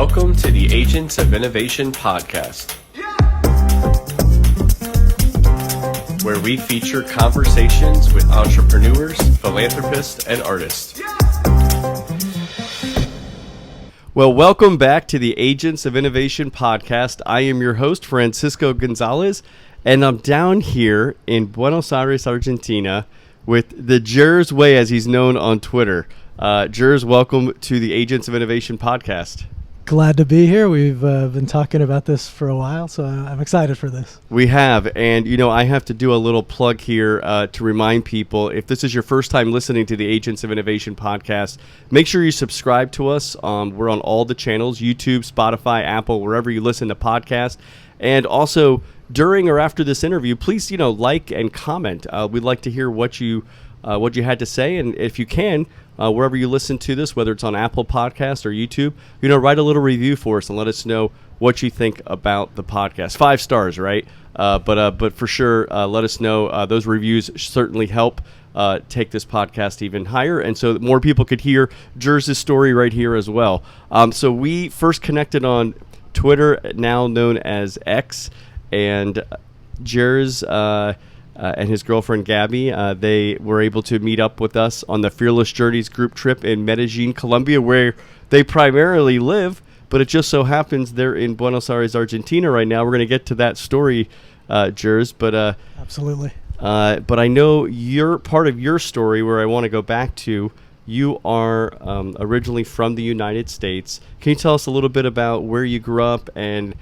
Welcome to the Agents of Innovation podcast, where we feature conversations with entrepreneurs, philanthropists, and artists. Well, welcome back to the Agents of Innovation podcast. I am your host, Francisco Gonzalez, and I'm down here in Buenos Aires, Argentina, with the Jerz Way, as he's known on Twitter. Jerz, welcome to the Agents of Innovation podcast. Glad to be here. We've been talking about this for a while, so I'm excited for this. We have, and I have to do a little plug here to remind people, if this is your first time listening to the Agents of Innovation podcast, make sure you subscribe to us. We're on all the channels, YouTube, Spotify, Apple, wherever you listen to podcasts. And also, during or after this interview, please, like and comment. We'd like to hear what you had to say, and if you can, wherever you listen to this, whether it's on Apple Podcasts or YouTube, write a little review for us and let us know what you think about the podcast. 5 stars, right? But for sure, let us know. Those reviews certainly help take this podcast even higher, and so that more people could hear Jerz's story right here as well. So we first connected on Twitter, now known as X, and Jerz and his girlfriend Gabby, they were able to meet up with us on the Fearless Journeys group trip in Medellin, Colombia, where they primarily live, but it just so happens they're in Buenos Aires, Argentina right now. We're going to get to that story, Jerz, but Absolutely. But I know you're part of your story where I want to go back to. You are originally from the United States. Can you tell us a little bit about where you grew up and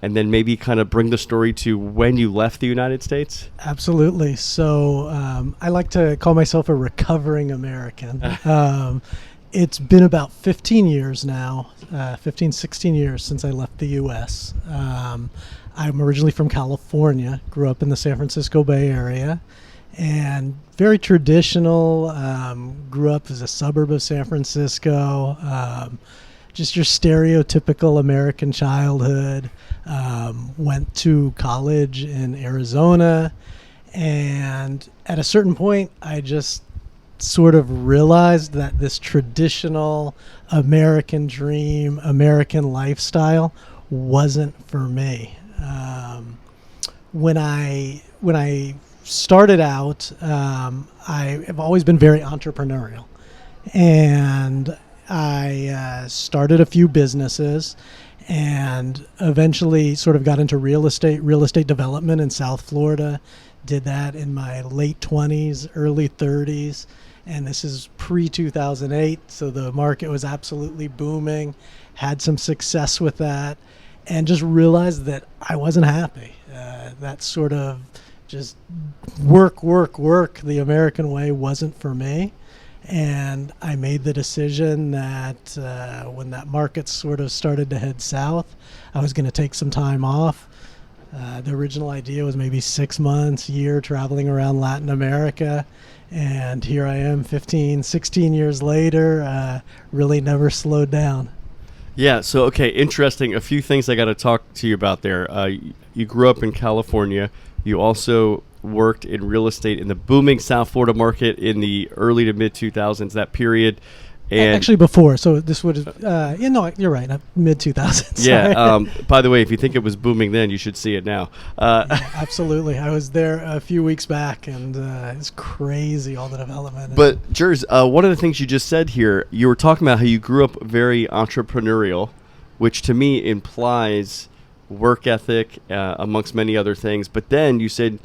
then maybe kind of bring the story to when you left the United States? Absolutely. So I like to call myself a recovering American. It's been about 15 years now, 16 years since I left the U.S. I'm originally from California, grew up in the San Francisco Bay Area, and very traditional, grew up as a suburb of San Francisco, just your stereotypical American childhood. Went to college in Arizona, and at a certain point, I just sort of realized that this traditional American dream, American lifestyle wasn't for me. When I started out, I have always been very entrepreneurial, and I started a few businesses and eventually sort of got into real estate development in South Florida. Did that in my late 20s, early 30s, and this is pre-2008, so the market was absolutely booming. Had some success with that, and just realized that I wasn't happy. That sort of just work the American way wasn't for me. And I made the decision that when that market sort of started to head south, I was going to take some time off. The original idea was maybe 6 months, year, traveling around Latin America. And here I am 16 years later, really never slowed down. Yeah, so, okay, interesting. A few things I got to talk to you about there. You grew up in California. You also worked in real estate in the booming South Florida market in the early to mid 2000s, that period. And actually before, so this would have, you're right, mid 2000s. Yeah, by the way, if you think it was booming then, you should see it now. Yeah, absolutely. I was there a few weeks back, and it's crazy, all the development. But, Jerz, one of the things you just said here, you were talking about how you grew up very entrepreneurial, which to me implies work ethic, amongst many other things. But then you said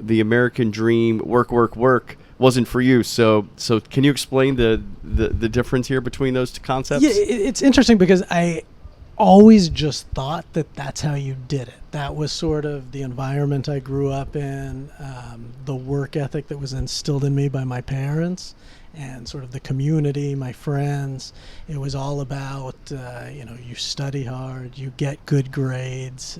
the American dream, work, wasn't for you. So can you explain the difference here between those two concepts? Yeah, it's interesting because I always just thought that that's how you did it. That was sort of the environment I grew up in, the work ethic that was instilled in me by my parents, and sort of the community, my friends. It was all about, you study hard, you get good grades,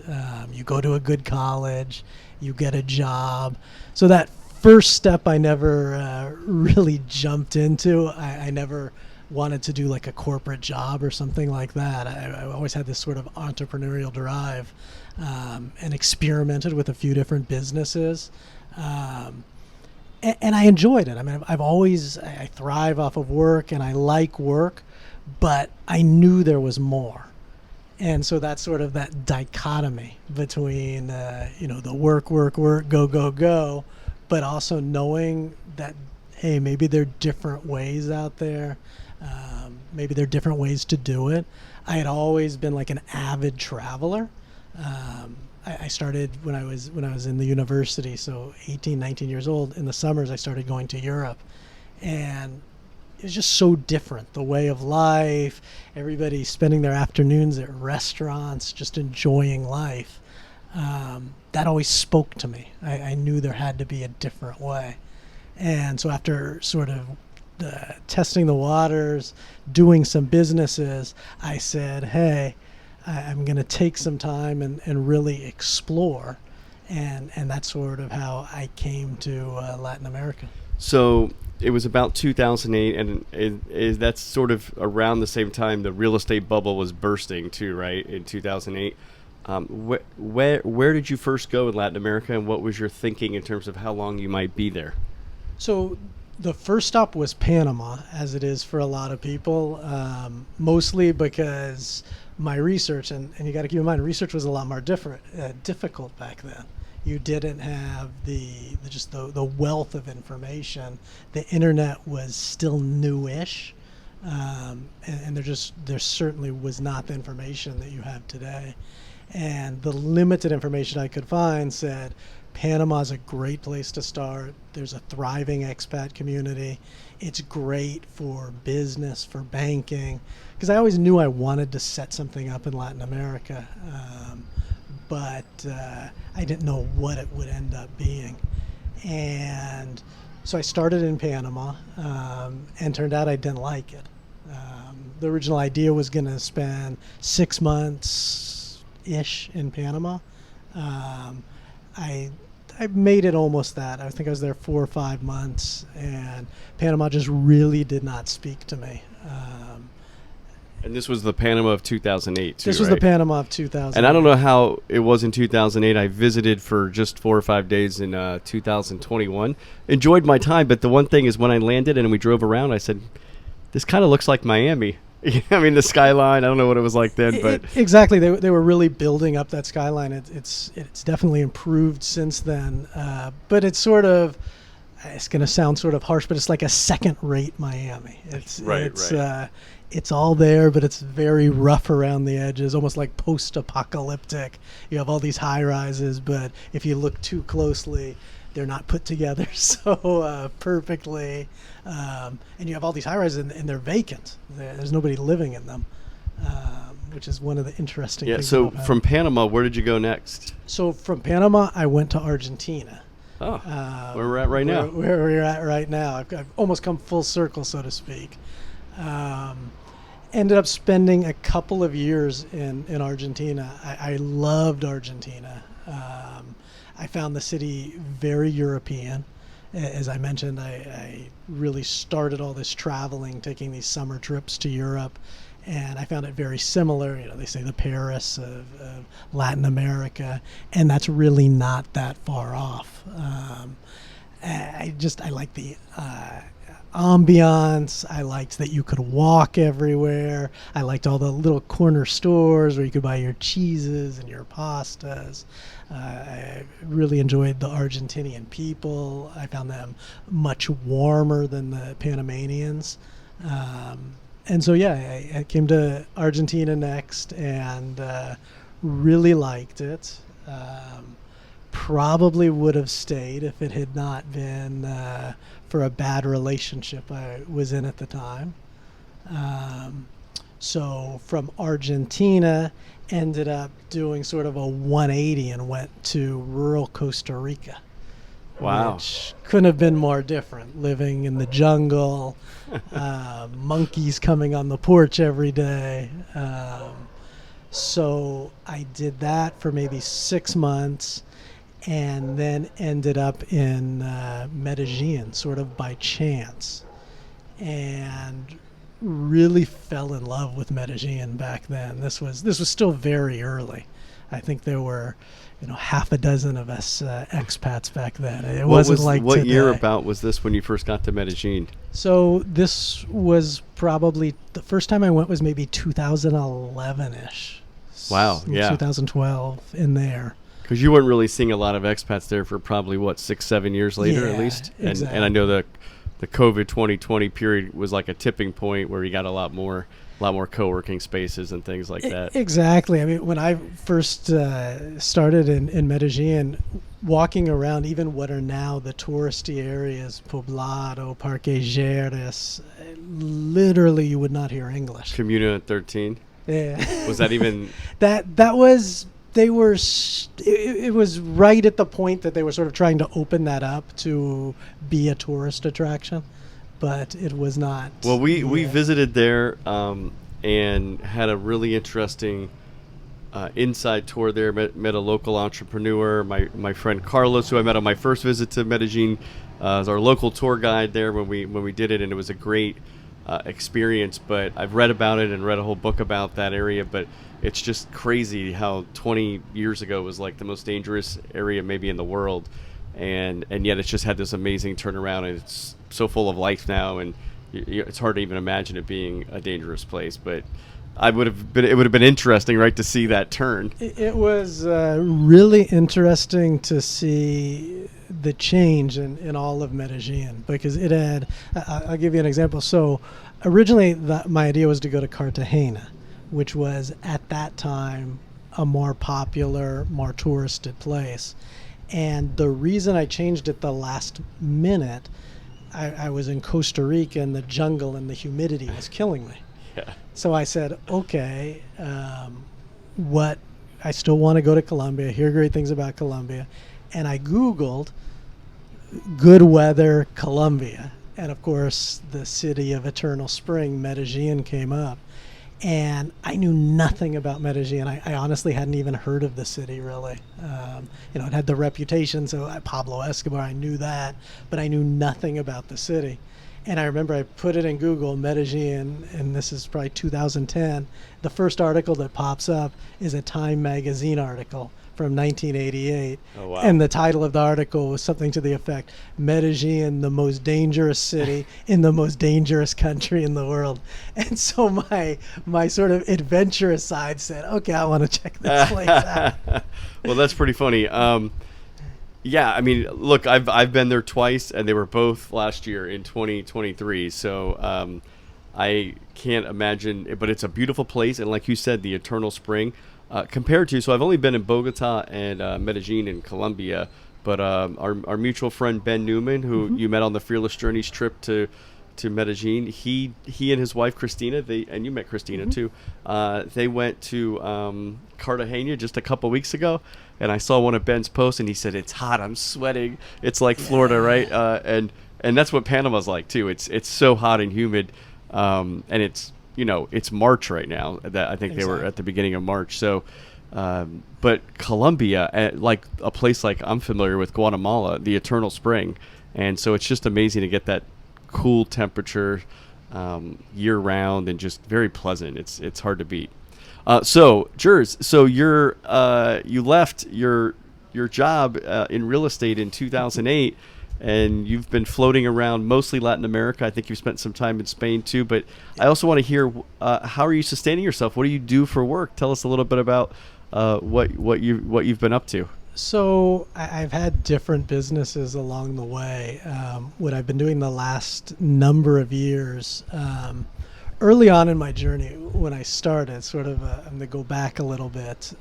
you go to a good college, you get a job. So that first step I never really jumped into. I never wanted to do like a corporate job or something like that. I always had this sort of entrepreneurial drive, and experimented with a few different businesses. And I enjoyed it. I mean, I thrive off of work and I like work, but I knew there was more. And so that's sort of that dichotomy between, the work, go, go, go, but also knowing that, hey, maybe there are different ways out there. Maybe there are different ways to do it. I had always been like an avid traveler. I started when I was in the university, so 18, 19 years old. In the summers, I started going to Europe, and it was just so different. The way of life, everybody spending their afternoons at restaurants, just enjoying life. That always spoke to me. I knew there had to be a different way. And so after sort of testing the waters, doing some businesses, I said, hey, I'm going to take some time and really explore. And that's sort of how I came to Latin America. So it was about 2008, and that's sort of around the same time the real estate bubble was bursting too, right, in 2008. Where did you first go in Latin America, and what was your thinking in terms of how long you might be there? So the first stop was Panama, as it is for a lot of people, mostly because my research, and you got to keep in mind, research was a lot more difficult back then. You didn't have the wealth of information. The internet was still newish, and there certainly was not the information that you have today. And the limited information I could find said Panama's a great place to start. There's a thriving expat community. It's great for business, for banking, because I always knew I wanted to set something up in Latin America, but I didn't know what it would end up being. And so I started in Panama, and turned out I didn't like it. The original idea was going to spend 6 months-ish in Panama. I made it almost that. I think I was there 4 or 5 months, and Panama just really did not speak to me. And this was the Panama of 2008, too, This was right? the Panama of 2008. And I don't know how it was in 2008. I visited for just 4 or 5 days in 2021. Enjoyed my time, but the one thing is when I landed and we drove around, I said, this kind of looks like Miami. I mean, the skyline, I don't know what it was like then, but... Exactly. They were really building up that skyline. It's definitely improved since then. But it's sort of... It's going to sound sort of harsh, but it's like a second-rate Miami. It's all there, but it's very rough around the edges, almost like post-apocalyptic. You have all these high-rises, but if you look too closely, they're not put together so perfectly. And you have all these high-rises, and they're vacant. There's nobody living in them, which is one of the interesting things. So from Panama, where did you go next? So from Panama, I went to Argentina. Oh, where we're at right now. Where we're at right now. I've almost come full circle, so to speak. Ended up spending a couple of years in Argentina. I loved Argentina. I found the city very European. As I mentioned, I really started all this traveling, taking these summer trips to Europe, and I found it very similar. You know, they say the Paris of Latin America, and that's really not that far off. I like the ambiance. I liked that you could walk everywhere. I liked all the little corner stores where you could buy your cheeses and your pastas. I really enjoyed the Argentinian people. I found them much warmer than the Panamanians. And so, I came to Argentina next and really liked it. Probably would have stayed if it had not been for a bad relationship I was in at the time. So from Argentina, ended up doing sort of a 180 and went to rural Costa Rica. Wow. Which couldn't have been more different. Living in the jungle, monkeys coming on the porch every day. So I did that for maybe 6 months, and then ended up in Medellin, sort of by chance, and really fell in love with Medellin back then. This was still very early. I think there were, half a dozen of us expats back then. It wasn't like today. What year about was this when you first got to Medellin? So this was probably the first time I went was maybe 2011-ish. Wow, yeah. 2012 in there. Because you weren't really seeing a lot of expats there for probably, 6-7 years later at Yeah, least? exactly. And I know the COVID 2020 period was like a tipping point where you got a lot more co-working spaces and things like that. Exactly. I mean, when I first started in Medellin, walking around even what are now the touristy areas, Poblado, Parque Jerez, literally you would not hear English. Comuna 13? Yeah. Was that even... that was they were it was right at the point that they were sort of trying to open that up to be a tourist attraction, but it was not. Well, we visited there and had a really interesting inside tour there. Met a local entrepreneur, my friend Carlos, who I met on my first visit to Medellin, as our local tour guide there when we did it, and it was a great experience. But I've read about it and read a whole book about that area, but it's just crazy how 20 years ago was like the most dangerous area maybe in the world, and yet it's just had this amazing turnaround, and it's so full of life now, and it's hard to even imagine it being a dangerous place. But it would have been interesting, right, to see that turn. It was really interesting to see the change in all of Medellin, because it had, I'll give you an example. So originally my idea was to go to Cartagena, which was at that time a more popular, more touristed place. And the reason I changed it the last minute, I was in Costa Rica and the jungle and the humidity was killing me. Yeah. So I said, okay, I still want to go to Colombia, hear great things about Colombia. And I Googled good weather Colombia. And of course, the city of eternal spring, Medellin, came up. And I knew nothing about Medellin. I honestly hadn't even heard of the city, really. It had the reputation, so Pablo Escobar, I knew that, but I knew nothing about the city. And I remember I put it in Google, Medellin, and this is probably 2010. The first article that pops up is a Time magazine article from 1988. Oh, wow. And the title of the article was something to the effect, Medellin, the most dangerous city in the most dangerous country in the world. And so my sort of adventurous side said, okay, I want to check this place out. Well, that's pretty funny. Yeah, I mean, look, I've been there twice, and they were both last year in 2023. So I can't imagine, but it's a beautiful place, and like you said, the eternal spring. Compared to, so I've only been in Bogota and Medellin in Colombia, but our mutual friend Ben Newman, who you met on the Fearless Journeys trip to Medellin, he and his wife Christina, and you met Christina too. They went to Cartagena just a couple weeks ago, and I saw one of Ben's posts, and he said, "It's hot, I'm sweating. It's like Florida, right?" And that's what Panama's like too. It's so hot and humid, and it's March right now. That I think they were at the beginning of March. So, but Colombia, like a place like I'm familiar with, Guatemala, the eternal spring, and so it's just amazing to get that cool temperature year round and just very pleasant. It's hard to beat. So Jerz, so you left your job in real estate in 2008. And you've been floating around mostly Latin America. I think you've spent some time in Spain too. But I also want to hear how are you sustaining yourself? What do you do for work? Tell us a little bit about what you've been up to. So I've had different businesses along the way. What I've been doing the last number of years, early on in my journey when I started, I'm going to go back a little bit.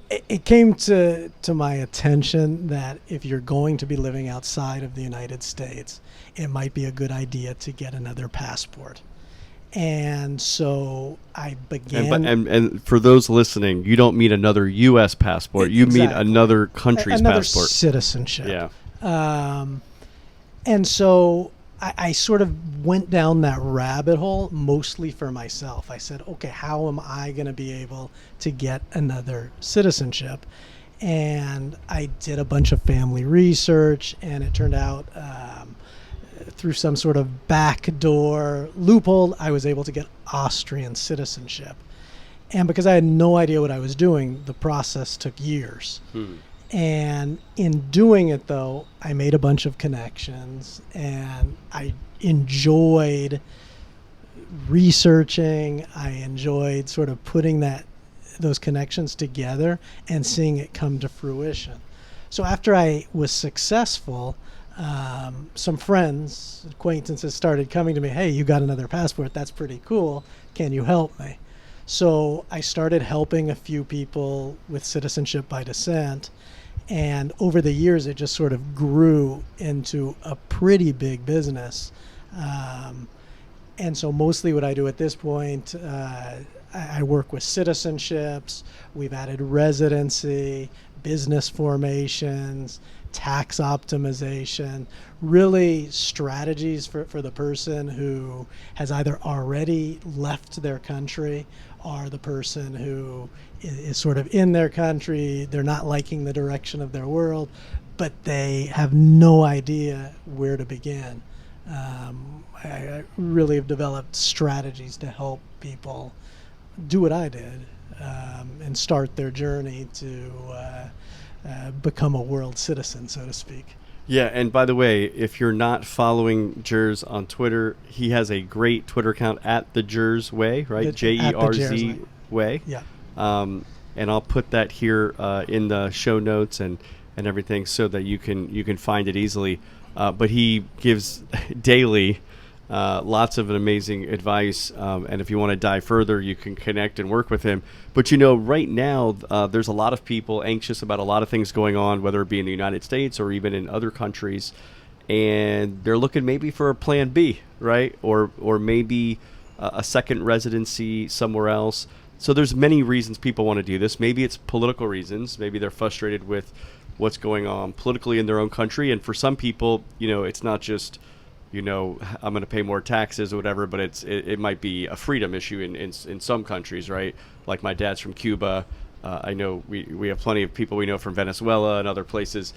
It came to my attention that if you're going to be living outside of the United States, it might be a good idea to get another passport. And so I began. And for those listening, you don't mean another U.S. passport. You mean another country's another passport. Citizenship. Yeah. And so I sort of went down that rabbit hole mostly for myself. I said, okay, how am I going to be able to get another citizenship? And I did a bunch of family research, and it turned out through some sort of backdoor loophole, I was able to get Austrian citizenship. And because I had no idea what I was doing, the process took years. And in doing it, though, I made a bunch of connections, and I enjoyed researching. I enjoyed sort of putting that those connections together and seeing it come to fruition. So after I was successful, some friends, acquaintances started coming to me, hey, you got another passport. That's pretty cool. Can you help me? So I started helping a few people with citizenship by descent. And over the years, it just sort of grew into a pretty big business. And so mostly what I do at this point, I work with citizenships. We've added residency, business formations, tax optimization, really strategies for the person who has either already left their country or the person who is sort of in their country. They're not liking the direction of their world, but they have no idea where to begin. I really have developed strategies to help people do what I did and start their journey to become a world citizen, so to speak. Yeah, and by the way, if you're not following Jerz on Twitter, he has a great Twitter account at the Jerz Way, right? Jerz Way. Yeah. And I'll put that here in the show notes and everything so that you can find it easily. But he gives daily lots of amazing advice, and if you want to dive further, you can connect and work with him. But right now, there's a lot of people anxious about a lot of things going on, whether it be in the United States or even in other countries, and they're looking maybe for a plan B, right? Or maybe a second residency somewhere else. So there's many reasons people want to do this. Maybe it's political reasons. Maybe they're frustrated with what's going on politically in their own country. And for some people, it's not just, I'm going to pay more taxes or whatever, but it might be a freedom issue in some countries, right? Like my dad's from Cuba. I know we have plenty of people we know from Venezuela and other places.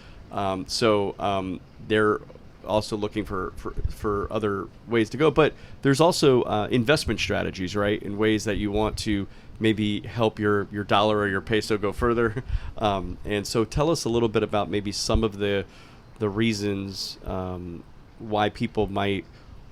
So they're also looking for other ways to go. But there's also investment strategies, right? In ways that you want to maybe help your dollar or your peso go further. And so tell us a little bit about maybe some of the reasons why people might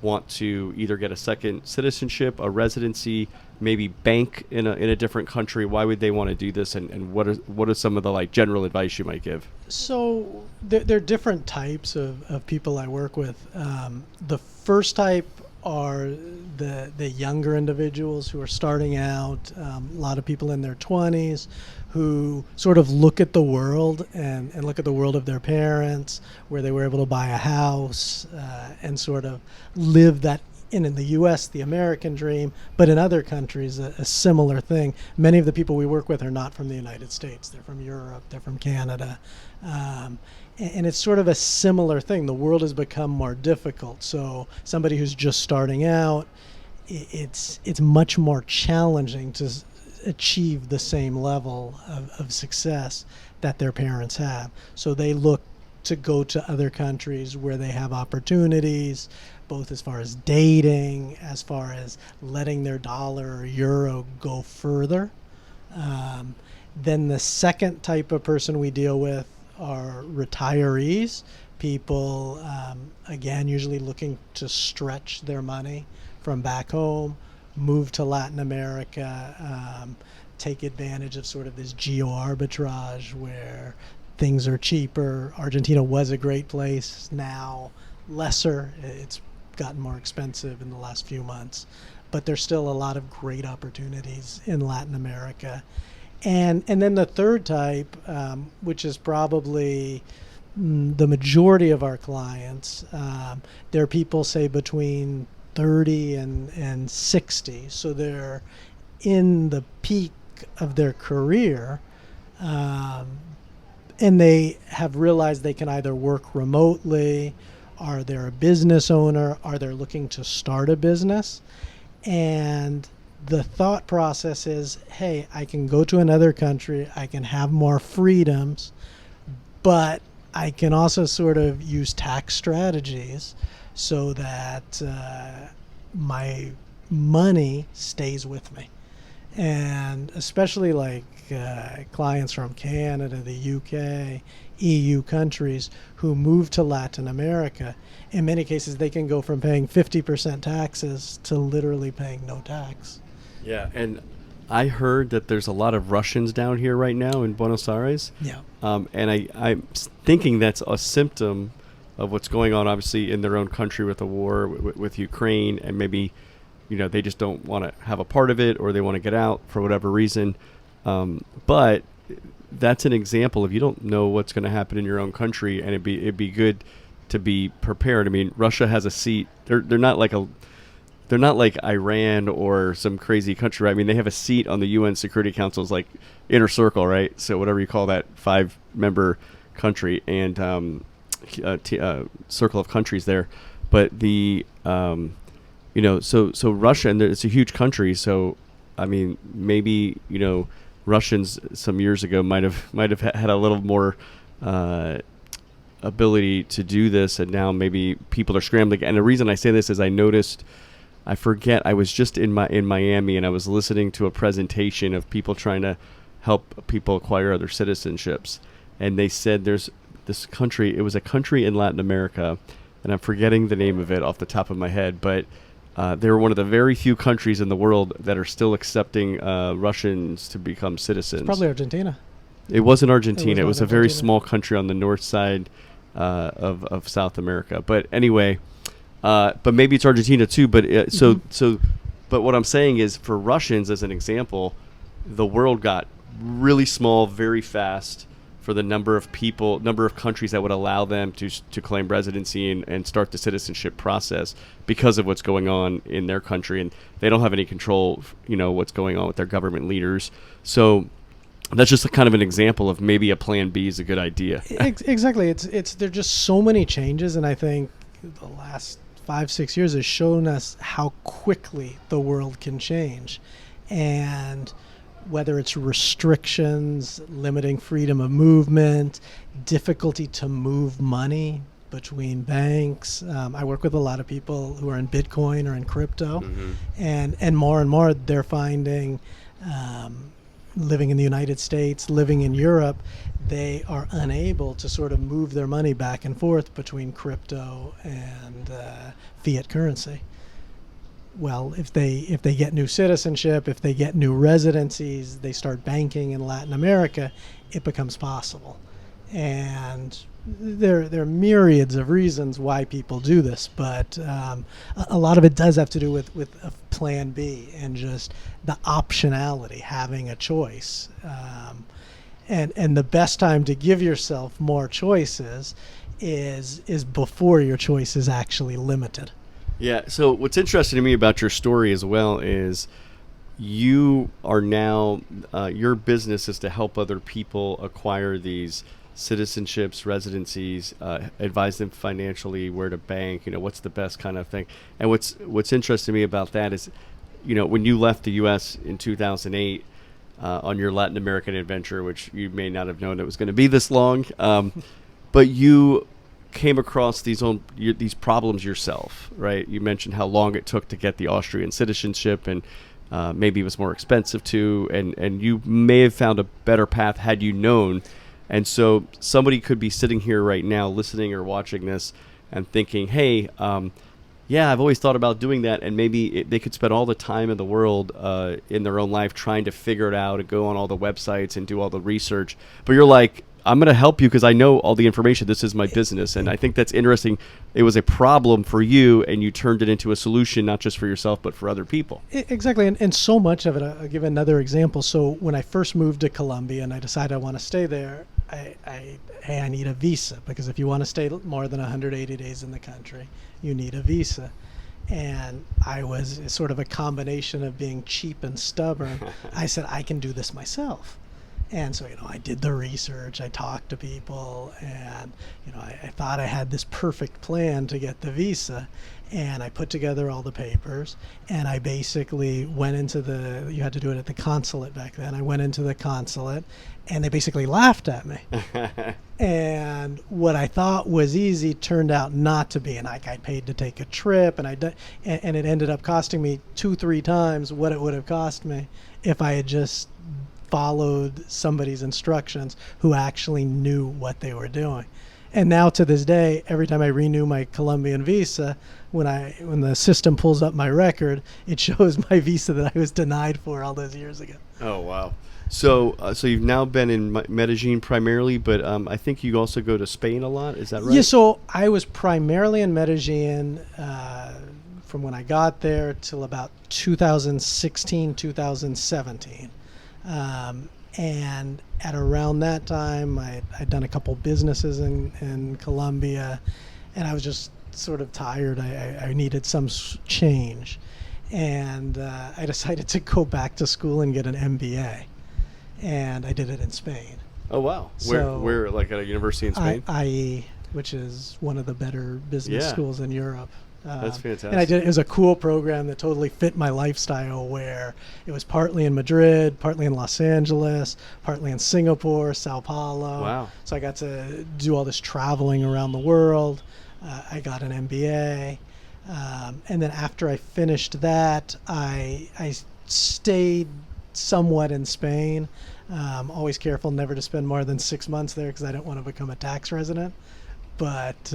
want to either get a second citizenship, a residency, maybe bank in a different country. Why would they want to do this, and what are some of the general advice you might give? So there are different types of people I work with. The first type are the younger individuals who are starting out, a lot of people in their 20s who sort of look at the world and look at the world of their parents, where they were able to buy a house and sort of live that in the U.S., the American dream, but in other countries, a similar thing. Many of the people we work with are not from the United States. They're from Europe, they're from Canada. And it's sort of a similar thing. The world has become more difficult. So somebody who's just starting out, it's much more challenging to achieve the same level of success that their parents have. So they look to go to other countries where they have opportunities, both as far as dating, as far as letting their dollar or euro go further. Then the second type of person we deal with are retirees, people, again, usually looking to stretch their money from back home, move to Latin America, take advantage of sort of this geo arbitrage where things are cheaper. Argentina was a great place, now lesser. It's gotten more expensive in the last few months, but there's still a lot of great opportunities in Latin America. And then the third type, which is probably the majority of our clients, there are people, say, between 30 and 60. So they're in the peak of their career, and they have realized they can either work remotely, are they a business owner, are they looking to start a business. And the thought process is, hey, I can go to another country, I can have more freedoms, but I can also sort of use tax strategies so that my money stays with me. And especially clients from Canada, the UK, EU countries who move to Latin America, in many cases they can go from paying 50% taxes to literally paying no tax. Yeah, and I heard that there's a lot of Russians down here right now in Buenos Aires. Yeah. And I'm thinking that's a symptom of what's going on, obviously, in their own country with the war with Ukraine, and maybe, they just don't want to have a part of it, or they want to get out for whatever reason. But that's an example of, you don't know what's going to happen in your own country, and it'd be good to be prepared. I mean, Russia has a seat. They're not like Iran or some crazy country, right? I mean, they have a seat on the UN Security Council's like inner circle, right? So whatever you call that 5-member country and circle of countries there. But the so Russia, and it's a huge country. So I mean, maybe Russians some years ago might have had a little more ability to do this, and now maybe people are scrambling. And the reason I say this is I noticed. I forget. I was just in Miami, and I was listening to a presentation of people trying to help people acquire other citizenships, and they said there's this country. It was a country in Latin America, and I'm forgetting the name of it off the top of my head, but they're one of the very few countries in the world that are still accepting Russians to become citizens. It's probably Argentina. It wasn't Argentina. It was a Argentina. very small country on the north side of South America. But anyway. But maybe it's Argentina too. But but what I'm saying is, for Russians, as an example, the world got really small very fast for the number of countries that would allow them to claim residency and start the citizenship process because of what's going on in their country, and they don't have any control, what's going on with their government leaders. So that's just kind of an example of maybe a plan B is a good idea. Exactly. It's there're just so many changes, and I think the last 5-6 years has shown us how quickly the world can change. And whether it's restrictions, limiting freedom of movement, difficulty to move money between banks. I work with a lot of people who are in Bitcoin or in crypto, and more they're finding, living in the United States, living in Europe, they are unable to sort of move their money back and forth between crypto and fiat currency. Well, if they get new citizenship, if they get new residencies, they start banking in Latin America, it becomes possible. And there are myriads of reasons why people do this, but a lot of it does have to do with a plan B and just the optionality, having a choice. And the best time to give yourself more choices is before your choice is actually limited. Yeah. So what's interesting to me about your story as well is you are now, your business is to help other people acquire these citizenships, residencies, advise them financially, where to bank, what's the best kind of thing. And what's interesting to me about that is, when you left the U.S. in 2008, on your Latin American adventure, which you may not have known it was going to be this long, but you came across these problems yourself, right? You mentioned how long it took to get the Austrian citizenship, and maybe it was more expensive too, and you may have found a better path had you known. And so somebody could be sitting here right now listening or watching this and thinking, hey, yeah, I've always thought about doing that, and maybe they could spend all the time in the world in their own life trying to figure it out and go on all the websites and do all the research. But you're like, I'm going to help you because I know all the information. This is my business. And I think that's interesting. It was a problem for you, and you turned it into a solution, not just for yourself, but for other people. Exactly. And so much of it, I'll give another example. So when I first moved to Colombia and I decided I want to stay there, I need a visa, because if you want to stay more than 180 days in the country, you need a visa. And I was sort of a combination of being cheap and stubborn. I said, I can do this myself. And so, I did the research, I talked to people, and, I thought I had this perfect plan to get the visa. And I put together all the papers, and I basically went into you had to do it at the consulate back then. I went into the consulate, and they basically laughed at me. And what I thought was easy turned out not to be. And I paid to take a trip, and it ended up costing me 2-3 times what it would have cost me if I had just followed somebody's instructions who actually knew what they were doing. And now to this day, every time I renew my Colombian visa, when the system pulls up my record, it shows my visa that I was denied for all those years ago. Oh, wow. So you've now been in Medellin primarily, but I think you also go to Spain a lot. Is that right? Yeah, so I was primarily in Medellin from when I got there till about 2016, 2017. And at around that time, I'd done a couple businesses in Colombia, and I was just sort of tired. I needed some change. And I decided to go back to school and get an MBA. And I did it in Spain. Oh, wow. So where, like at a university in Spain? IE, which is one of the better business schools in Europe. That's fantastic. And it was a cool program that totally fit my lifestyle, where it was partly in Madrid, partly in Los Angeles, partly in Singapore, Sao Paulo. Wow. So I got to do all this traveling around the world. I got an MBA. And then after I finished that, I stayed somewhat in Spain. Always careful never to spend more than 6 months there because I don't want to become a tax resident. But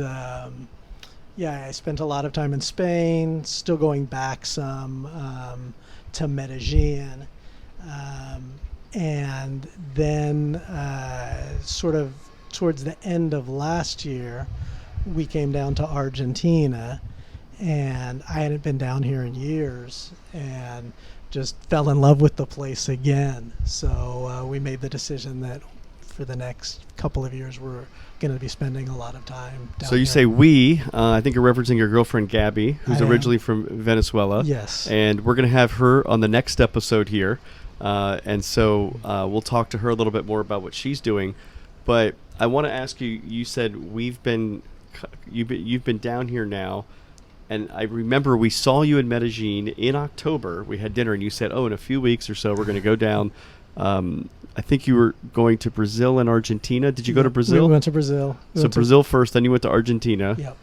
I spent a lot of time in Spain, still going back some to Medellin. And then sort of towards the end of last year, we came down to Argentina, and I hadn't been down here in years and just fell in love with the place again. So we made the decision that for the next couple of years we're going to be spending a lot of time down So you here. say we, I think you're referencing your girlfriend Gabby, who's I am. originally from Venezuela. Yes. And we're going to have her on the next episode here. And so we'll talk to her a little bit more about what she's doing. But I want to ask you, you said you've been down here now. And I remember we saw you in Medellin in October. We had dinner, and you said, in a few weeks or so, we're going to go down. I think you were going to Brazil and Argentina. Did you go to Brazil? We went to Brazil. Brazil first, then you went to Argentina. Yep.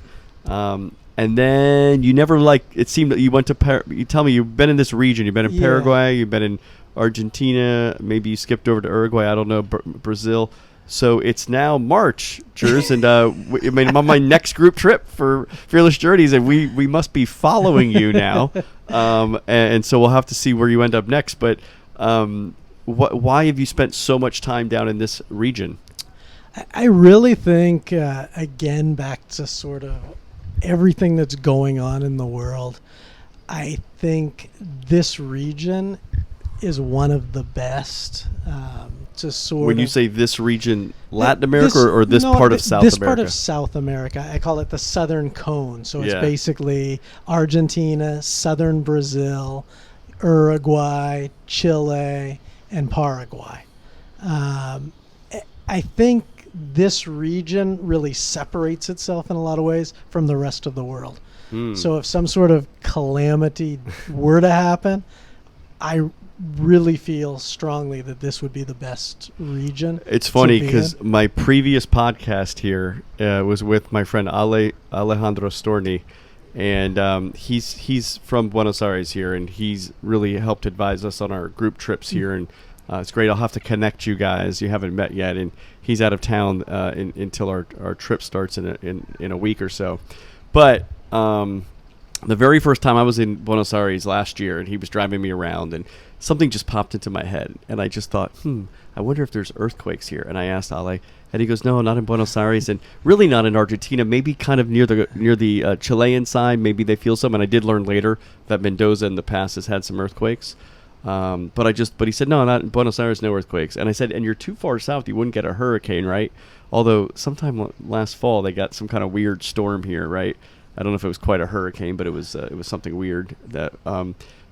And then you never, it seemed that you went to, you tell me you've been in this region. You've been in Paraguay, you've been in Argentina, maybe you skipped over to Uruguay, I don't know, Brazil. So it's now March, Jerz, and I'm on my next group trip for Fearless Journeys, and we must be following you now. And so we'll have to see where you end up next. But why have you spent so much time down in this region? I really think, again, back to sort of everything that's going on in the world, I think this region is one of the best to sort of... When you say this region, Latin America or this part of South America? This part of South America. I call it the Southern Cone. So it's basically Argentina, southern Brazil, Uruguay, Chile, and Paraguay. I think this region really separates itself in a lot of ways from the rest of the world. So if some sort of calamity were to happen, I really feel strongly that this would be the best region. It's funny because my previous podcast here was with my friend Alejandro Storni, and he's from Buenos Aires here, and he's really helped advise us on our group trips here, and it's great. I'll have to connect you guys. You haven't met yet, and he's out of town until our trip starts in a week or so. But the very first time I was in Buenos Aires last year, and he was driving me around, and something just popped into my head, and I just thought, I wonder if there's earthquakes here. And I asked Ale, and he goes, no, not in Buenos Aires, and really not in Argentina. Maybe kind of near the Chilean side. Maybe they feel some. And I did learn later that Mendoza in the past has had some earthquakes. But he said, no, not in Buenos Aires, no earthquakes. And I said, and you're too far south, you wouldn't get a hurricane, right? Although sometime last fall they got some kind of weird storm here, right? I don't know if it was quite a hurricane, but it was something weird that.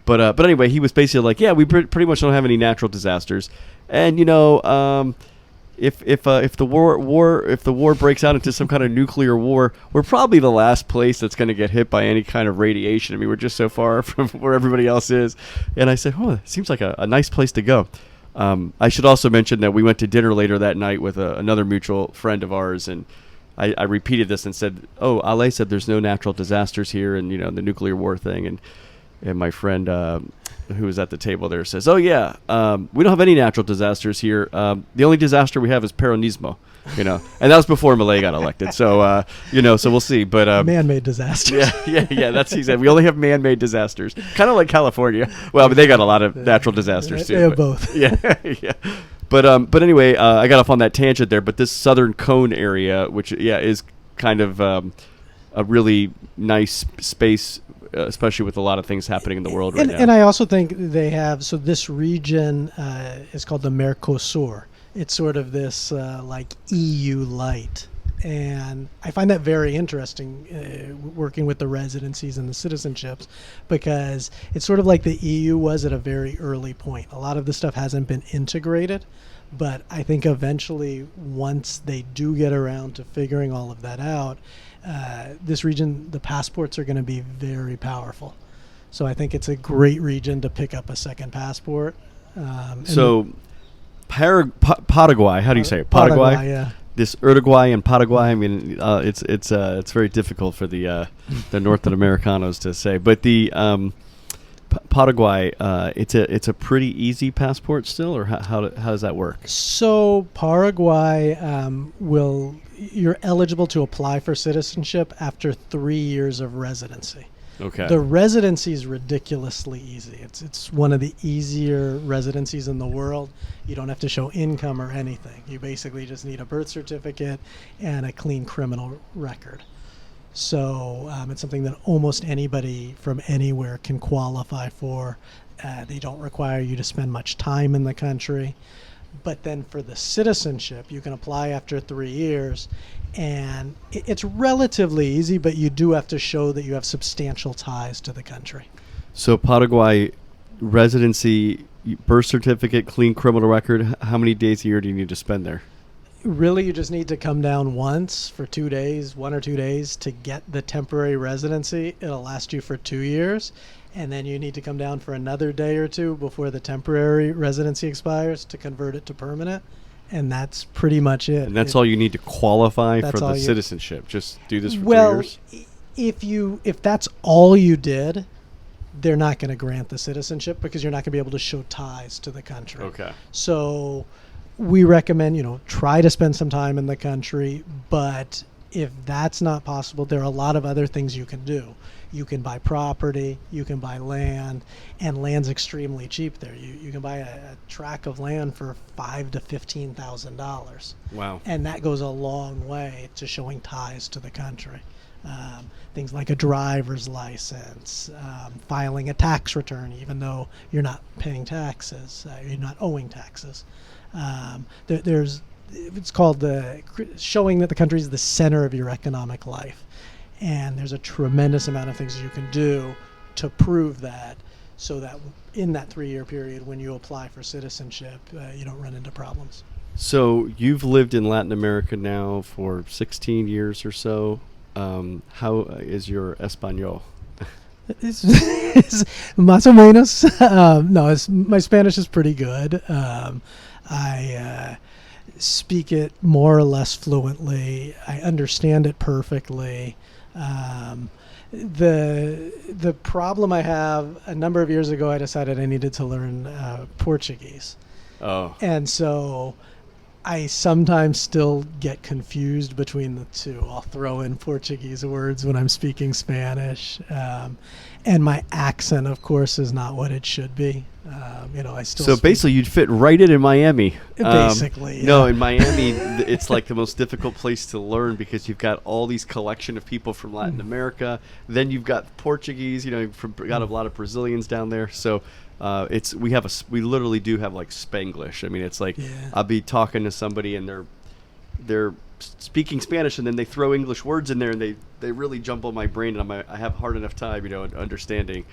But anyway, he was basically like, yeah, we pretty much don't have any natural disasters, and if the war breaks out into some kind of nuclear war, we're probably the last place that's going to get hit by any kind of radiation. I mean, we're just so far from where everybody else is. And I said, it seems like a nice place to go. I should also mention that we went to dinner later that night with another mutual friend of ours, and I repeated this and said, Ale said there's no natural disasters here, and the nuclear war thing, and and my friend who was at the table there says, "Oh yeah, we don't have any natural disasters here. The only disaster we have is peronismo." And that was before Milei got elected. So so we'll see. But man-made disasters. Yeah. That's exactly. We only have man-made disasters, kind of like California. Well, but they got a lot of natural disasters too. They have both. Yeah. But anyway, I got off on that tangent there. But this southern cone area, which is kind of a really nice space, especially with a lot of things happening in the world right now. And I also think they have, so this region is called the Mercosur. It's sort of this like EU light. And I find that very interesting working with the residencies and the citizenships, because it's sort of like the EU was at a very early point. A lot of this stuff hasn't been integrated, but I think eventually once they do get around to figuring all of that out, this region, the passports are going to be very powerful. So I think it's a great region to pick up a second passport. Paraguay, how do you say it? Paraguay? Yeah. This Uruguay and Paraguay, I mean, it's very difficult for the North Americanos to say. But the Paraguay, it's a pretty easy passport still, or how does that work? So Paraguay you're eligible to apply for citizenship after 3 years of residency. Okay. The residency is ridiculously easy. It's one of the easier residencies in the world. You don't have to show income or anything. You basically just need a birth certificate and a clean criminal record. So it's something that almost anybody from anywhere can qualify for. They don't require you to spend much time in the country. But then for the citizenship, you can apply after 3 years, and it's relatively easy, but you do have to show that you have substantial ties to the country. So Paraguay residency, birth certificate, clean criminal record, how many days a year do you need to spend there? Really, you just need to come down once for 2 days, 1 or 2 days, to get the temporary residency. It'll last you for 2 years. And then you need to come down for another day or two before the temporary residency expires to convert it to permanent. And that's pretty much it. And that's all you need to qualify for the citizenship. Just do this for 2 years? If that's all you did, they're not going to grant the citizenship because you're not going to be able to show ties to the country. Okay. So we recommend, try to spend some time in the country, but if that's not possible, there are a lot of other things you can do. You can buy property, you can buy land, and land's extremely cheap there. You can buy a tract of land for $5,000 to $15,000. Wow. And that goes a long way to showing ties to the country. Things like a driver's license, filing a tax return, even though you're not paying taxes, you're not owing taxes. It's called showing that the country is the center of your economic life. And there's a tremendous amount of things you can do to prove that, so that in that 3-year period when you apply for citizenship, you don't run into problems. So you've lived in Latin America now for 16 years or so. How is your Espanol? It's más o menos. No, my Spanish is pretty good. I speak it more or less fluently. I understand it perfectly. The problem I have, a number of years ago, I decided I needed to learn Portuguese. Oh. And so I sometimes still get confused between the two. I'll throw in Portuguese words when I'm speaking Spanish. And my accent, of course, is not what it should be. I still. So basically, you'd fit right in Miami. Basically, yeah. No, in Miami, it's like the most difficult place to learn because you've got all these collection of people from Latin America. Then you've got Portuguese. You've got a lot of Brazilians down there. So we literally do have like Spanglish. I mean, it's like I'll be talking to somebody and they're speaking Spanish and then they throw English words in there and they really jumble my brain and I have hard enough time understanding.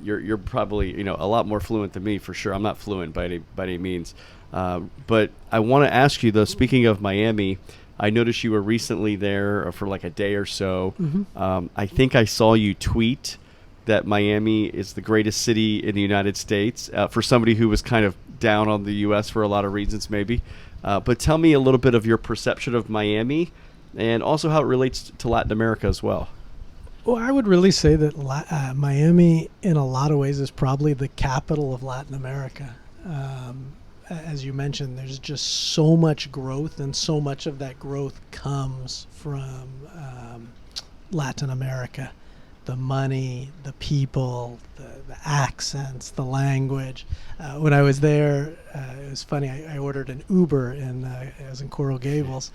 You're probably a lot more fluent than me for sure. I'm not fluent by any means, but I want to ask you though. Speaking of Miami, I noticed you were recently there for like a day or so. Mm-hmm. I think I saw you tweet that Miami is the greatest city in the United States for somebody who was kind of down on the U.S. for a lot of reasons, maybe. But tell me a little bit of your perception of Miami and also how it relates to Latin America as well. Well, I would really say that Miami, in a lot of ways, is probably the capital of Latin America. As you mentioned, there's just so much growth, and so much of that growth comes from Latin America. The money, the people, the accents, the language. When I was there, it was funny. I ordered an Uber, and I was in Coral Gables,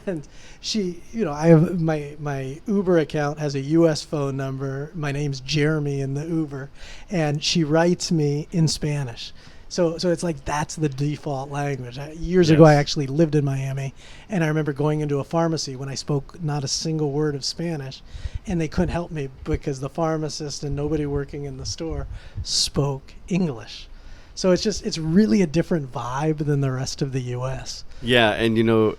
and she, I have my Uber account has a U.S. phone number. My name's Jeremy in the Uber, and she writes me in Spanish. So it's like that's the default language. Years ago, I actually lived in Miami, and I remember going into a pharmacy when I spoke not a single word of Spanish, and they couldn't help me because the pharmacist and nobody working in the store spoke English. So it's really a different vibe than the rest of the U.S. Yeah, and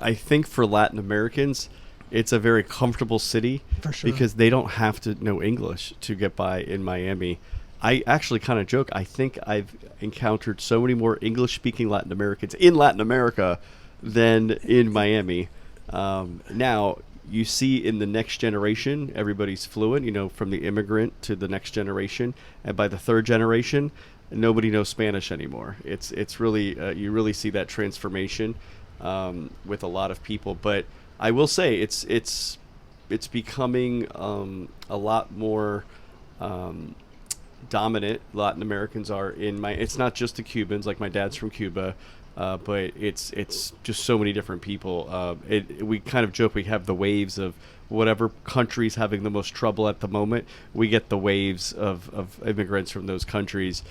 I think for Latin Americans, it's a very comfortable city For sure. because they don't have to know English to get by in Miami. I actually kind of joke. I think I've encountered so many more English-speaking Latin Americans in Latin America than in Miami. Now, you see in the next generation, everybody's fluent, from the immigrant to the next generation. And by the third generation, nobody knows Spanish anymore. It's really, you really see that transformation with a lot of people. But I will say it's becoming a lot more dominant. Latin Americans are it's not just the Cubans, like my dad's from Cuba, but it's just so many different people. We kind of joke we have the waves of whatever country's having the most trouble at the moment. We get the waves of immigrants from those countries.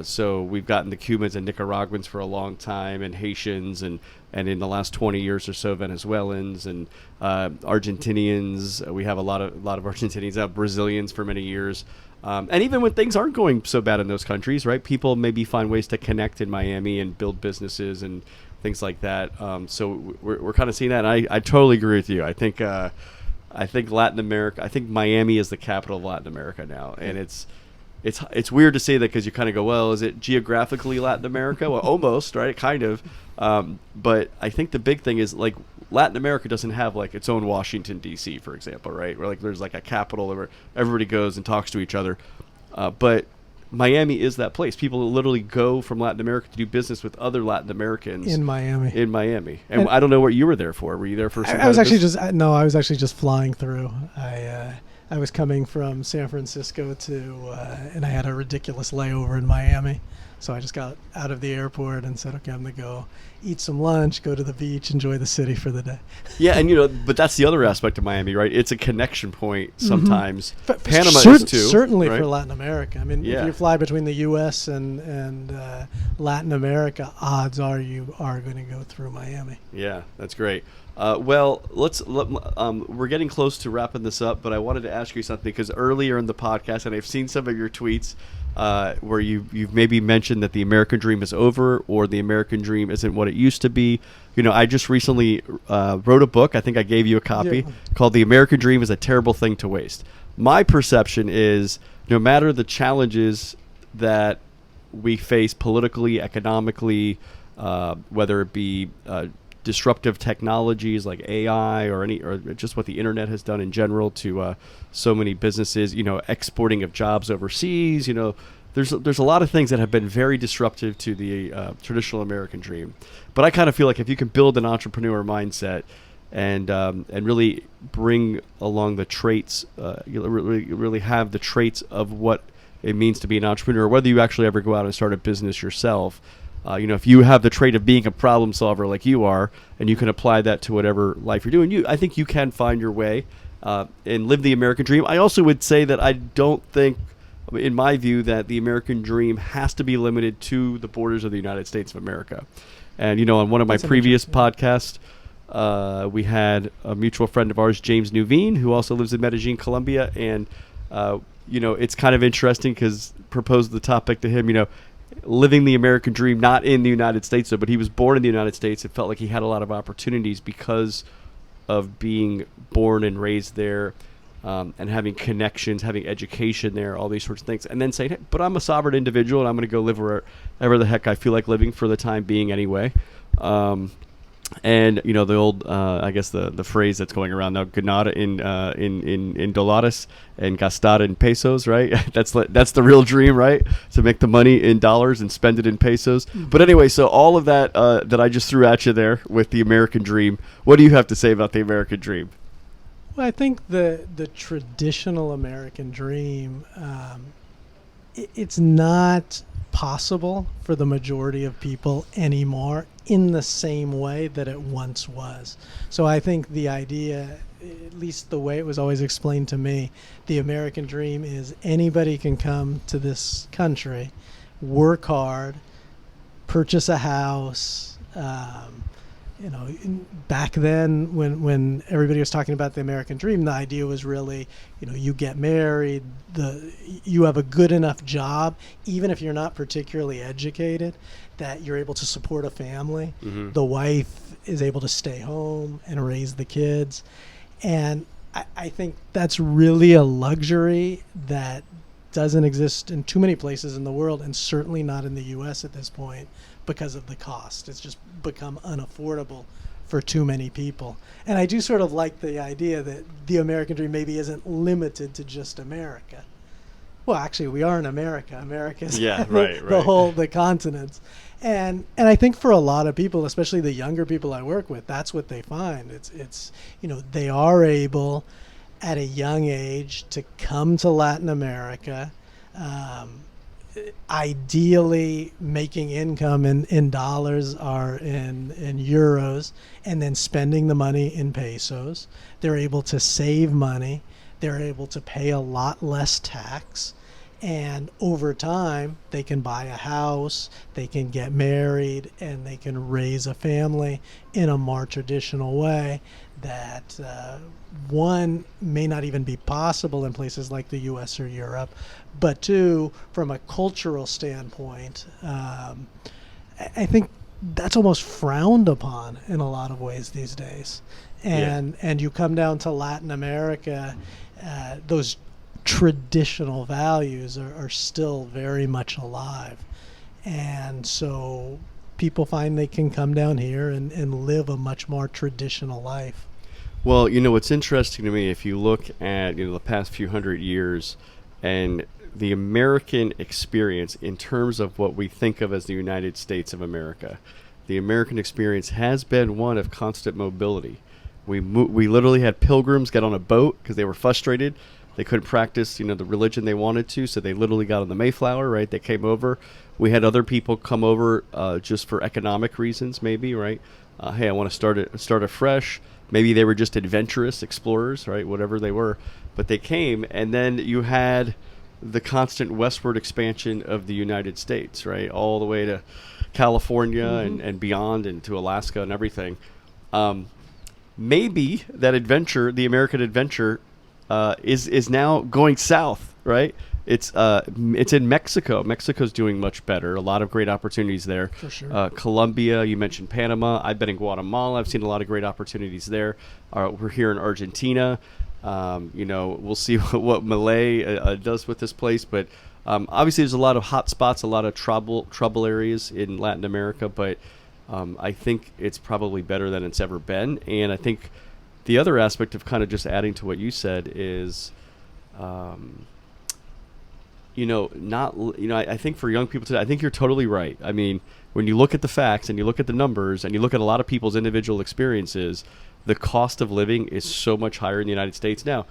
So we've gotten the Cubans and Nicaraguans for a long time, and Haitians, and in the last 20 years or so, Venezuelans and Argentinians. We have a lot of Argentinians, Brazilians for many years. And even when things aren't going so bad in those countries, right? People maybe find ways to connect in Miami and build businesses and things like that. So we're kind of seeing that. And I totally agree with you. I think Latin America. I think Miami is the capital of Latin America now, and it's weird to say that because you kind of go, well, is it geographically Latin America? Well, almost, right? Kind of. But I think the big thing is like Latin America doesn't have like its own Washington, D.C., for example, right? Where like there's like a capital where everybody goes and talks to each other. But Miami is that place. People literally go from Latin America to do business with other Latin Americans in Miami. And I don't know what you were there for. Were you there for some I was actually just flying through. I was coming from San Francisco and I had a ridiculous layover in Miami. So I just got out of the airport and said, okay, I'm going to go eat some lunch, go to the beach, enjoy the city for the day. Yeah, and but that's the other aspect of Miami, right? It's a connection point sometimes. Mm-hmm. Panama is too. Certainly right? for Latin America. I mean, if you fly between the U.S. and Latin America, odds are you are going to go through Miami. Yeah, that's great. Well, we're getting close to wrapping this up, but I wanted to ask you something because earlier in the podcast, and I've seen some of your tweets where you've maybe mentioned that the American dream is over or the American dream isn't what it used to be. I just recently wrote a book. I think I gave you a copy called "The American Dream is a Terrible Thing to Waste." My perception is no matter the challenges that we face politically, economically, whether it be disruptive technologies like AI or just what the internet has done in general to so many businesses, exporting of jobs overseas, there's a lot of things that have been very disruptive to the traditional American dream. But I kind of feel like if you can build an entrepreneur mindset and really bring along the traits, really have the traits of what it means to be an entrepreneur, whether you actually ever go out and start a business yourself. If you have the trait of being a problem solver like you are, and you can apply that to whatever life you're doing, I think you can find your way and live the American dream. I also would say that I don't think, in my view, that the American dream has to be limited to the borders of the United States of America. And, on one of my previous podcasts, we had a mutual friend of ours, James Nuveen, who also lives in Medellin, Colombia. And, it's kind of interesting because proposed the topic to him, living the American dream, not in the United States, though, but he was born in the United States. It felt like he had a lot of opportunities because of being born and raised there, and having connections, having education there, all these sorts of things. And then saying, hey, but I'm a sovereign individual and I'm going to go live wherever the heck I feel like living for the time being anyway. And the old, I guess the phrase that's going around now, ganada in dólares and gastada in pesos, right? That's the real dream, right? To make the money in dollars and spend it in pesos. But anyway, so all of that that I just threw at you there with the American dream. What do you have to say about the American dream? Well, I think the traditional American dream, it's not possible for the majority of people anymore in the same way that it once was. So I think the idea, at least the way it was always explained to me, the American dream is anybody can come to this country, work hard, purchase a house. Back then when everybody was talking about the American dream, the idea was really, you get married, you have a good enough job, even if you're not particularly educated, that you're able to support a family. Mm-hmm. The wife is able to stay home and raise the kids. And I think that's really a luxury that doesn't exist in too many places in the world, and certainly not in the U.S. at this point because of the cost. It's just become unaffordable for too many people. And I do sort of like the idea that the American dream maybe isn't limited to just America. Well, actually, we are in America. America's the continents. And I think for a lot of people, especially the younger people I work with, that's what they find. It's they are able at a young age to come to Latin America, ideally making income in dollars or in euros, and then spending the money in pesos. They're able to save money. They're able to pay a lot less tax. And over time, they can buy a house, they can get married, and they can raise a family in a more traditional way that one, may not even be possible in places like the U.S. or Europe, but two, from a cultural standpoint, I think that's almost frowned upon in a lot of ways these days. And you come down to Latin America, those traditional values are still very much alive. And so people find they can come down here and live a much more traditional life. Well, what's interesting to me, if you look at the past few hundred years and the American experience in terms of what we think of as the United States of America, the American experience has been one of constant mobility. We literally had pilgrims get on a boat because they were frustrated. They couldn't practice, the religion they wanted to, so they literally got on the Mayflower, right? They came over. We had other people come over just for economic reasons, maybe, right? Hey, I want to start afresh. Maybe they were just adventurous explorers, right? Whatever they were, but they came, and then you had the constant westward expansion of the United States, right? All the way to California and beyond, and to Alaska and everything. Maybe that adventure, the American adventure, is now going south, right? It's in Mexico. Mexico's doing much better. A lot of great opportunities there. For sure. Colombia, you mentioned Panama. I've been in Guatemala. I've seen a lot of great opportunities there. We're here in Argentina. We'll see what Malay does with this place. But obviously there's a lot of hot spots, a lot of trouble areas in Latin America. But I think it's probably better than it's ever been. And I think the other aspect of kind of just adding to what you said is, I think for young people today, I think you're totally right. I mean, when you look at the facts and you look at the numbers and you look at a lot of people's individual experiences, the cost of living is so much higher in the United States now.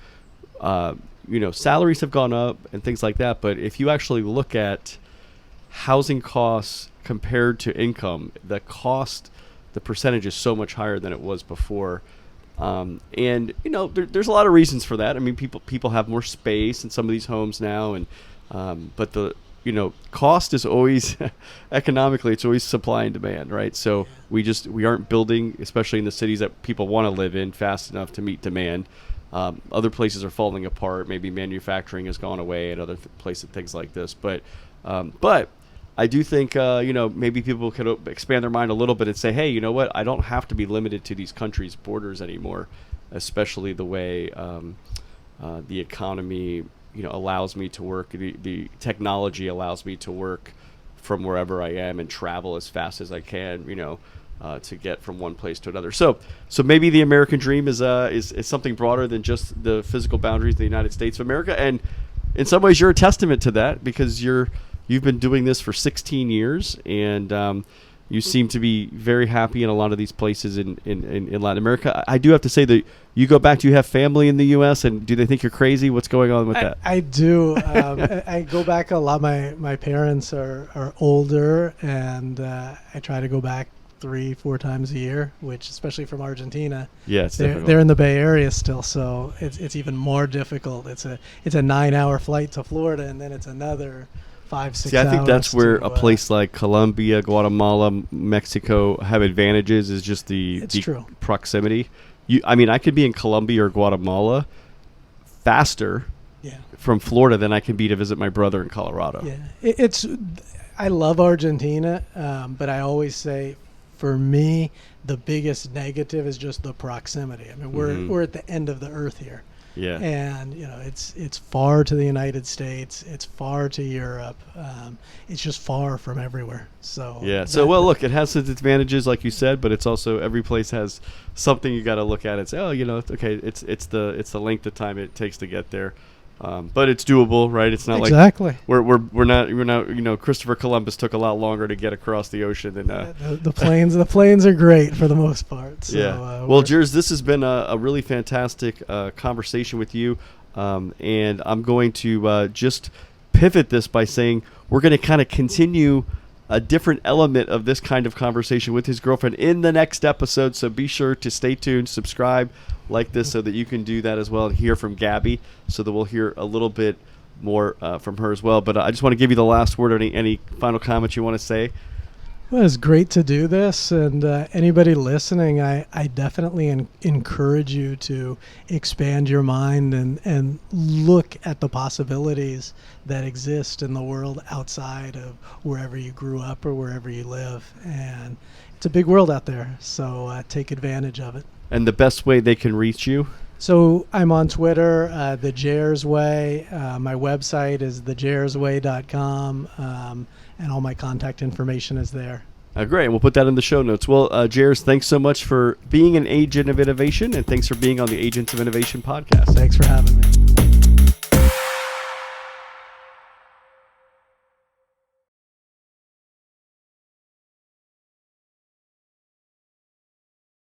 Salaries have gone up and things like that. But if you actually look at housing costs compared to income, the percentage is so much higher than it was before. There's a lot of reasons for that. I mean, people have more space in some of these homes now, and but the cost is always economically, it's always supply and demand, right? So we aren't building, especially in the cities that people want to live in, fast enough to meet demand. Other places are falling apart. Maybe manufacturing has gone away at other places, things like this. But I do think, maybe people could expand their mind a little bit and say, hey, you know what? I don't have to be limited to these countries' borders anymore, especially the way the economy, allows me to work. The technology allows me to work from wherever I am and travel as fast as I can, to get from one place to another. So maybe the American dream is something broader than just the physical boundaries of the United States of America. And in some ways, you're a testament to that, because you've been doing this for 16 years, and you seem to be very happy in a lot of these places in Latin America. I do have to say that you go back. Do you have family in the U.S., and do they think you're crazy? What's going on with that? I do. I go back a lot. My parents are older, and I try to go back 3-4 times a year, which, especially from Argentina, they're in the Bay Area still, so it's even more difficult. It's a 9-hour flight to Florida, and then it's another 5-6 hours. See, I think that's where a place like Colombia, Guatemala, Mexico have advantages, is just the proximity. I could be in Colombia or Guatemala faster from Florida than I can be to visit my brother in Colorado. Yeah, I love Argentina, but I always say, for me, the biggest negative is just the proximity. I mean, we're at the end of the earth here. Yeah. And it's far to the United States. It's far to Europe. It's just far from everywhere. So yeah. So look, it has its advantages, like you said, but it's also, every place has something you got to look at and say, okay, it's the length of time it takes to get there. But it's doable, right? It's not like we're not Christopher Columbus took a lot longer to get across the ocean than the planes. The planes are great for the most part. So, yeah. Well, Jerz, this has been a really fantastic conversation with you, and I'm going to just pivot this by saying we're going to kind of continue a different element of this kind of conversation with his girlfriend in the next episode. So be sure to stay tuned, subscribe, like this, so that you can do that as well, and hear from Gabby, so that we'll hear a little bit more from her as well. But I just want to give you the last word. Any final comments you want to say? Well, it's great to do this, and anybody listening, I definitely encourage you to expand your mind and look at the possibilities that exist in the world outside of wherever you grew up or wherever you live. And it's a big world out there, so take advantage of it. And the best way they can reach you? So I'm on Twitter, The Jerz Way. My website is thejerzway.com, and all my contact information is there. Great. We'll put that in the show notes. Well, Jerz, thanks so much for being an agent of innovation, and thanks for being on the Agents of Innovation podcast. Thanks for having me.